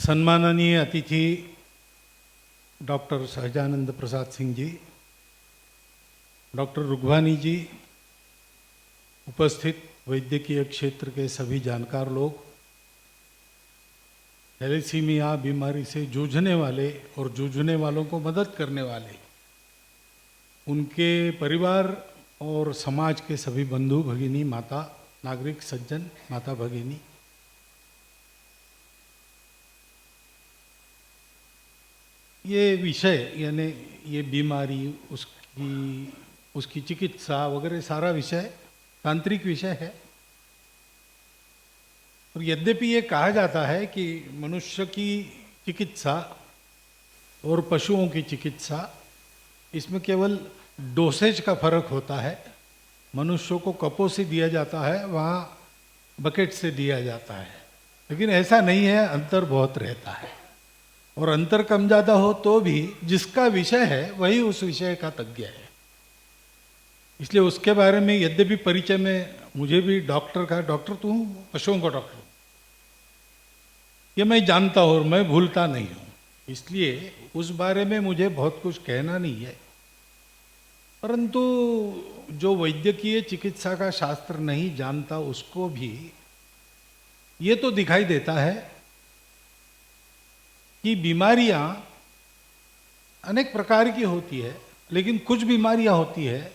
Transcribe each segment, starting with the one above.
सम्माननीय अतिथि doctor Sahajanand Prasad Singh ji, doctor Rughwani जी, उपस्थित वैद्यकीय क्षेत्र के सभी जानकार लोग, थैलेसीमिया बीमारी से जूझने वाले और जूझने वालों को मदद करने वाले, उनके परिवार और समाज के सभी बंधु भगिनी, माता, नागरिक सज्जन, माता भगिनी, ये विषय यानी ये बीमारी, उसकी चिकित्सा वगैरह सारा विषय तांत्रिक विषय है। और यद्यपि ये कहा जाता है कि मनुष्य की चिकित्सा और पशुओं की चिकित्सा, इसमें केवल डोसेज का फर्क होता है। मनुष्यों को कपों से दिया जाता है, वहाँ बकेट से दिया जाता है, लेकिन ऐसा नहीं है, अंतर बहुत रहता है। और अंतर कम ज़्यादा हो तो भी जिसका विषय है वही उस विषय का तज्ञ है। इसलिए उसके बारे में यद्यपि परिचय में मुझे भी डॉक्टर तो हूँ, पशुओं का डॉक्टर, ये मैं जानता हूँ और मैं भूलता नहीं हूँ, इसलिए उस बारे में मुझे बहुत कुछ कहना नहीं है। परंतु जो वैद्यकीय चिकित्सा का शास्त्र नहीं जानता उसको भी ये तो दिखाई देता है कि बीमारियां अनेक प्रकार की होती है, लेकिन कुछ बीमारियां होती है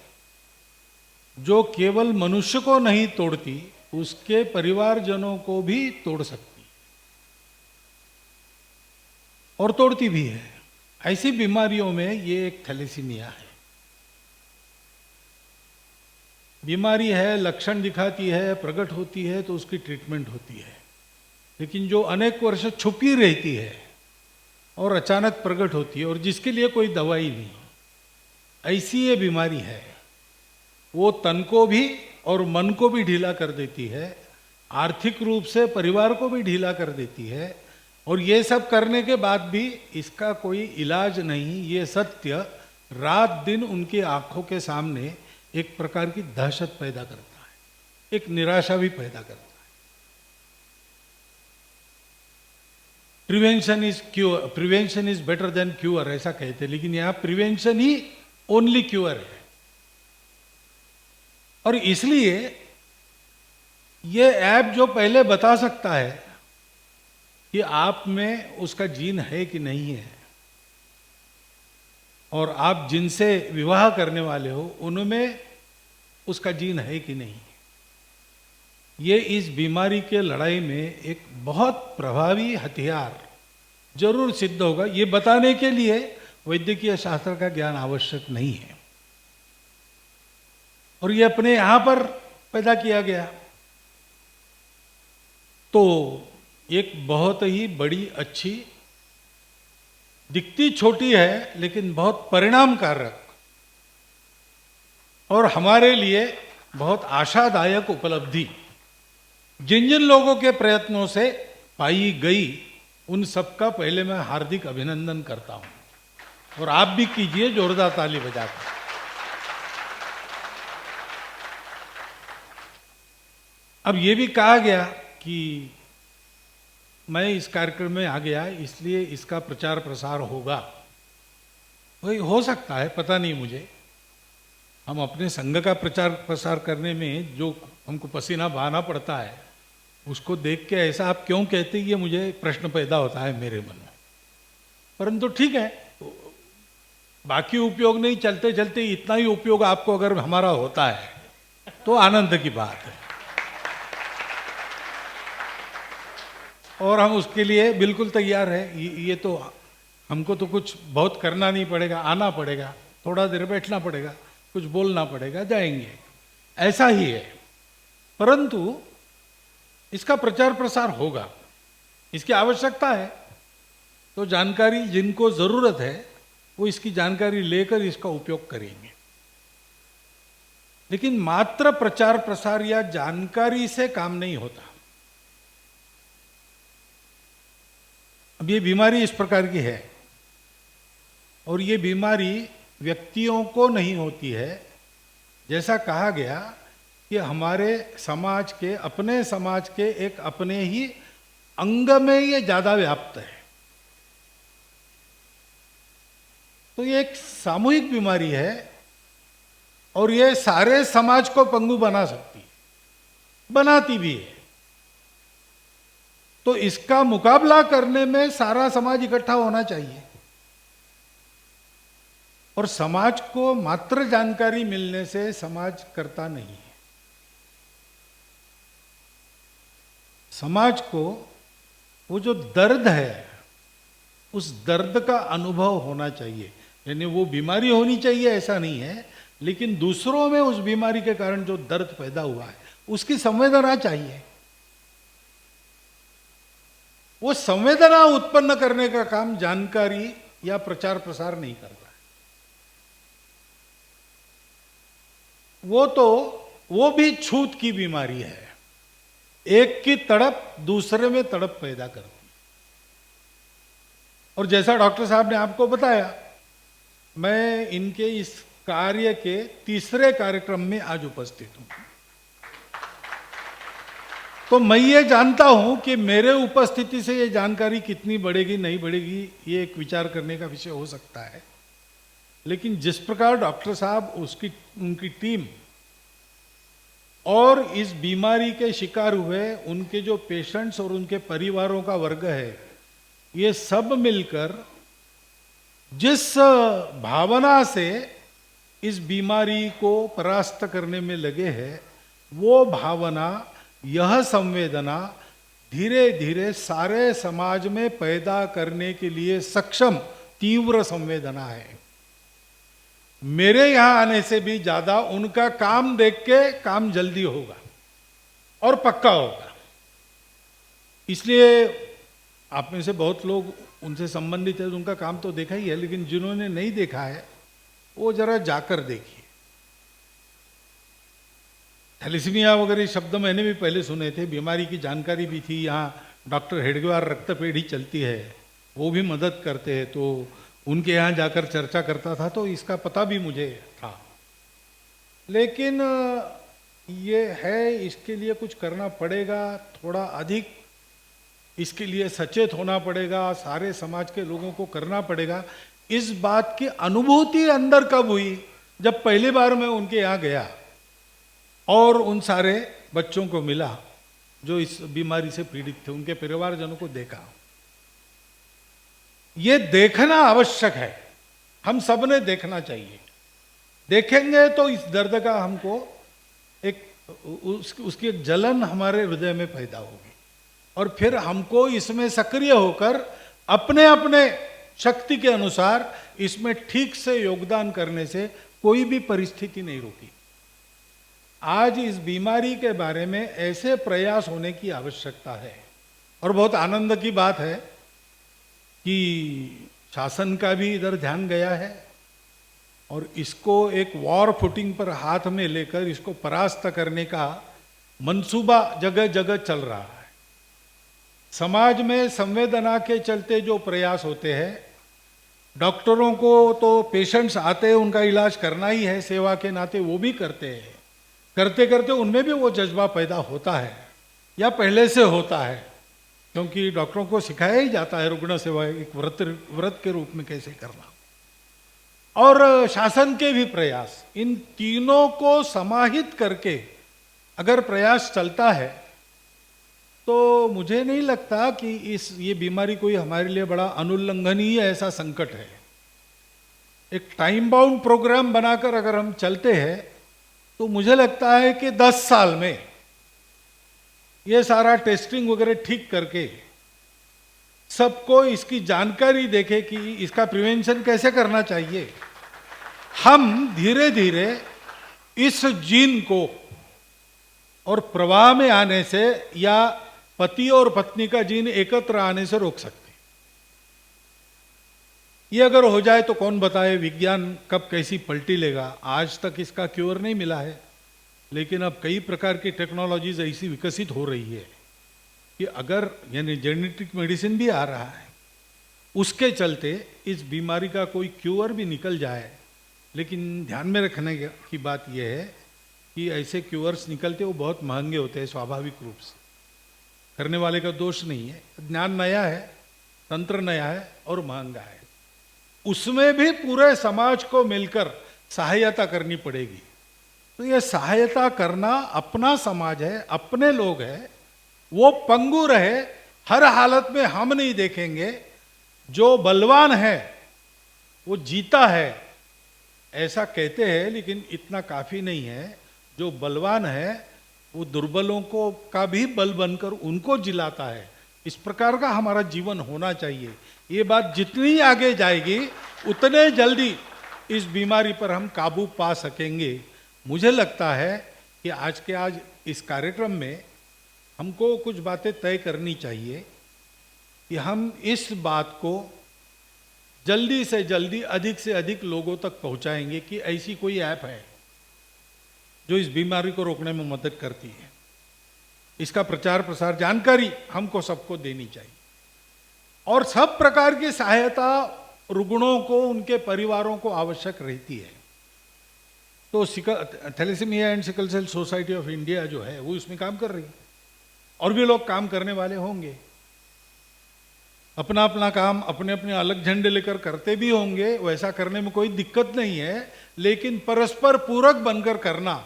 जो केवल मनुष्य को नहीं तोड़ती, उसके परिवारजनों को भी तोड़ सकती और तोड़ती भी है। ऐसी बीमारियों में ये एक थैलेसीमिया है। बीमारी है, लक्षण दिखाती है, प्रकट होती है तो उसकी ट्रीटमेंट होती है, लेकिन जो अनेक वर्ष छुपी रहती है और अचानक प्रकट होती है और जिसके लिए कोई दवाई नहीं, ऐसी ये बीमारी है। वो तन को भी और मन को भी ढीला कर देती है, आर्थिक रूप से परिवार को भी ढीला कर देती है, और ये सब करने के बाद भी इसका कोई इलाज नहीं। ये सत्य रात दिन उनकी आंखों के सामने एक प्रकार की दहशत पैदा करता है, एक निराशा भी पैदा करता है। Prevention is better than queer ऐसा कहते हैं, लेकिन यहां प्रिवेंशन ही ओनली क्यूअर है। और इसलिए ये ऐप जो पहले बता सकता है कि आप में उसका जीन है कि नहीं है, और आप जिनसे विवाह करने वाले हो उनमें उसका जीन है कि नहीं, ये इस बीमारी के लड़ाई में एक बहुत प्रभावी हथियार जरूर सिद्ध होगा। ये बताने के लिए वैद्यकीय शास्त्र का ज्ञान आवश्यक नहीं है, और ये अपने यहां पर पैदा किया गया तो एक बहुत ही बड़ी, अच्छी, दिखती छोटी है लेकिन बहुत परिणामकारक और हमारे लिए बहुत आशादायक उपलब्धि जिन जिन लोगों के प्रयत्नों से पाई गई, उन सबका पहले मैं हार्दिक अभिनंदन करता हूं, और आप भी कीजिए जोरदार ताली बजाकर। अब ये भी कहा गया कि मैं इस कार्यक्रम में आ गया इसलिए इसका प्रचार प्रसार होगा। वही हो सकता है, पता नहीं मुझे। हम अपने संघ का प्रचार प्रसार करने में जो हमको पसीना बहाना पड़ता है, उसको देख के ऐसा आप क्यों कहते, ये मुझे प्रश्न पैदा होता है मेरे मन में। परंतु ठीक है, बाकी उपयोग नहीं, चलते चलते इतना ही उपयोग आपको अगर हमारा होता है तो आनंद की बात है, और हम उसके लिए बिल्कुल तैयार है। ये तो हमको तो कुछ बहुत करना नहीं पड़ेगा, आना पड़ेगा, थोड़ा देर बैठना पड़ेगा, कुछ बोलना पड़ेगा, जाएंगे, ऐसा ही है। परंतु इसका प्रचार प्रसार होगा, इसकी आवश्यकता है, तो जानकारी जिनको जरूरत है वो इसकी जानकारी लेकर इसका उपयोग करेंगे। लेकिन मात्र प्रचार प्रसार या जानकारी से काम नहीं होता। अब ये बीमारी इस प्रकार की है, और ये बीमारी व्यक्तियों को नहीं होती है। जैसा कहा गया कि हमारे समाज के, अपने समाज के एक अपने ही अंग में ये ज़्यादा व्याप्त है। तो ये एक सामूहिक बीमारी है और ये सारे समाज को पंगु बना सकती है, बनाती भी है। तो इसका मुकाबला करने में सारा समाज इकट्ठा होना चाहिए और समाज को मात्र जानकारी मिलने से समाज करता नहीं है। समाज को वो जो दर्द है उस दर्द का अनुभव होना चाहिए, यानी वो बीमारी होनी चाहिए ऐसा नहीं है, लेकिन दूसरों में उस बीमारी के कारण जो दर्द पैदा हुआ है उसकी संवेदना चाहिए। वो संवेदना उत्पन्न करने का काम जानकारी या प्रचार प्रसार नहीं करता है। वो भी छूत की बीमारी है, एक की तड़प दूसरे में तड़प पैदा करती। और जैसा डॉक्टर साहब ने आपको बताया, मैं इनके इस कार्य के तीसरे कार्यक्रम में आज उपस्थित हूं, तो मैं ये जानता हूं कि मेरे उपस्थिति से ये जानकारी कितनी बढ़ेगी नहीं बढ़ेगी ये एक विचार करने का विषय हो सकता है। लेकिन जिस प्रकार डॉक्टर साहब उनकी टीम और इस बीमारी के शिकार हुए उनके जो पेशेंट्स और उनके परिवारों का वर्ग है, ये सब मिलकर जिस भावना से इस बीमारी को परास्त करने में लगे हैं, वो भावना, यह संवेदना धीरे धीरे सारे समाज में पैदा करने के लिए सक्षम तीव्र संवेदना है। मेरे यहां आने से भी ज्यादा उनका काम देख के काम जल्दी होगा और पक्का होगा। इसलिए आप में से बहुत लोग उनसे संबंधित है, उनका काम तो देखा ही है, लेकिन जिन्होंने नहीं देखा है वो जरा जाकर देखिए। थैलेसीमिया वगैरह शब्द मैंने भी पहले सुने थे, बीमारी की जानकारी भी थी। यहाँ डॉक्टर हेडगेवार रक्तपेढ़ी चलती है, वो भी मदद करते हैं, तो उनके यहाँ जाकर चर्चा करता था, तो इसका पता भी मुझे था। लेकिन ये है, इसके लिए कुछ करना पड़ेगा, थोड़ा अधिक इसके लिए सचेत होना पड़ेगा, सारे समाज के लोगों को करना पड़ेगा। इस बात की अनुभूति अंदर कब हुई? जब पहली बार मैं उनके यहाँ गया और उन सारे बच्चों को मिला जो इस बीमारी से पीड़ित थे, उनके परिवारजनों को देखा। ये देखना आवश्यक है, हम सब ने देखना चाहिए। देखेंगे तो इस दर्द का हमको उसकी एक जलन हमारे हृदय में पैदा होगी और फिर हमको इसमें सक्रिय होकर अपने अपने शक्ति के अनुसार इसमें ठीक से योगदान करने से कोई भी परिस्थिति नहीं रुकी। आज इस बीमारी के बारे में ऐसे प्रयास होने की आवश्यकता है और बहुत आनंद की बात है कि शासन का भी इधर ध्यान गया है और इसको एक वॉर फुटिंग पर हाथ में लेकर इसको परास्त करने का मंसूबा जगह जगह चल रहा है। समाज में संवेदना के चलते जो प्रयास होते हैं, डॉक्टरों को तो पेशेंट्स आते हैं, उनका इलाज करना ही है, सेवा के नाते वो भी करते हैं। करते करते उनमें भी वो जज्बा पैदा होता है या पहले से होता है, क्योंकि डॉक्टरों को सिखाया ही जाता है रुग्ण सेवा एक व्रत के रूप में कैसे करना। और शासन के भी प्रयास, इन तीनों को समाहित करके अगर प्रयास चलता है तो मुझे नहीं लगता कि ये बीमारी कोई हमारे लिए बड़ा अनुल्लंघनीय ऐसा संकट है। एक टाइम बाउंड प्रोग्राम बनाकर अगर हम चलते हैं तो मुझे लगता है कि 10 साल में ये सारा टेस्टिंग वगैरह ठीक करके सबको इसकी जानकारी देके कि इसका प्रिवेंशन कैसे करना चाहिए, हम धीरे धीरे इस जीन को और प्रवाह में आने से या पति और पत्नी का जीन एकत्र आने से रोक सकते। ये अगर हो जाए तो कौन बताए विज्ञान कब कैसी पलटी लेगा। आज तक इसका क्योर नहीं मिला है, लेकिन अब कई प्रकार की टेक्नोलॉजीज ऐसी विकसित हो रही है कि अगर यानी जेनेटिक मेडिसिन भी आ रहा है, उसके चलते इस बीमारी का कोई क्योर भी निकल जाए। लेकिन ध्यान में रखने की बात यह है कि ऐसे क्योर्स निकलते वो बहुत महंगे होते हैं स्वाभाविक रूप से। करने वाले का दोष नहीं है, ज्ञान नया है, तंत्र नया है और महंगा है। उसमें भी पूरे समाज को मिलकर सहायता करनी पड़ेगी। तो ये सहायता करना अपना समाज है, अपने लोग हैं, वो पंगु रहे, हर हालत में हम नहीं देखेंगे। जो बलवान है वो जीता है ऐसा कहते हैं, लेकिन इतना काफी नहीं है। जो बलवान है वो दुर्बलों को का भी बल बनकर उनको जिलाता है। इस प्रकार का हमारा जीवन होना चाहिए। ये बात जितनी आगे जाएगी उतने जल्दी इस बीमारी पर हम काबू पा सकेंगे। मुझे लगता है कि आज के आज इस कार्यक्रम में हमको कुछ बातें तय करनी चाहिए कि हम इस बात को जल्दी से जल्दी अधिक से अधिक लोगों तक पहुंचाएंगे कि ऐसी कोई ऐप है जो इस बीमारी को रोकने में मदद करती है। इसका प्रचार प्रसार जानकारी हमको सबको देनी चाहिए और सब प्रकार की सहायता रुग्णों को उनके परिवारों को आवश्यक रहती है। तो thalassaemia and sickle cell society of India जो है वो इसमें काम कर रही है और भी लोग काम करने वाले होंगे। अपना अपना काम अपने अपने अलग झंडे लेकर करते भी होंगे, वैसा करने में कोई दिक्कत नहीं है, लेकिन परस्पर पूरक बनकर करना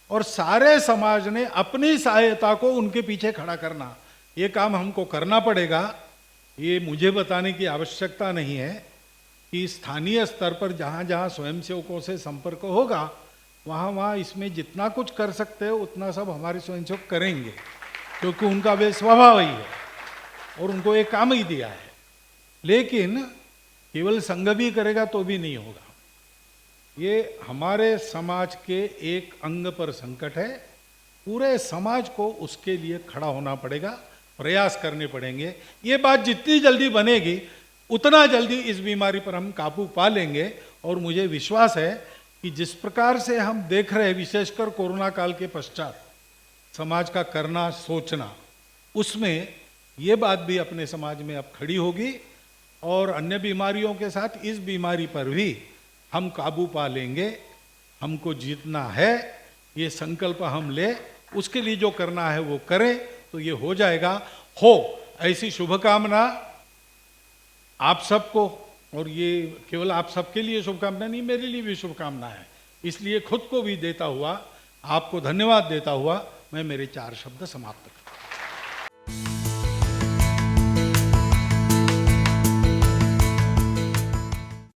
और सारे समाज ने अपनी सहायता को उनके पीछे खड़ा करना, ये काम हमको करना पड़ेगा। ये मुझे बताने की आवश्यकता नहीं है कि स्थानीय स्तर पर जहाँ जहाँ स्वयंसेवकों से संपर्क होगा वहाँ वहाँ इसमें जितना कुछ कर सकते हो उतना सब हमारे स्वयंसेवक करेंगे, क्योंकि उनका वे स्वभाव ही है और उनको एक काम ही दिया है। लेकिन केवल संघ भी करेगा तो भी नहीं होगा। ये हमारे समाज के एक अंग पर संकट है, पूरे समाज को उसके लिए खड़ा होना पड़ेगा, प्रयास करने पड़ेंगे। ये बात जितनी जल्दी बनेगी उतना जल्दी इस बीमारी पर हम काबू पा लेंगे। और मुझे विश्वास है कि जिस प्रकार से हम देख रहे हैं, विशेषकर कोरोना काल के पश्चात समाज का करना सोचना, उसमें ये बात भी अपने समाज में अब खड़ी होगी और अन्य बीमारियों के साथ इस बीमारी पर भी हम काबू पा लेंगे। हमको जीतना है, ये संकल्प हम ले, उसके लिए जो करना है वो करें तो ये हो जाएगा। हो ऐसी शुभकामना आप सबको, और ये केवल आप सबके लिए शुभकामना नहीं, मेरे लिए भी शुभकामना है। इसलिए खुद को भी देता हुआ, आपको धन्यवाद देता हुआ मैं मेरे 4 शब्द समाप्त करता हूं।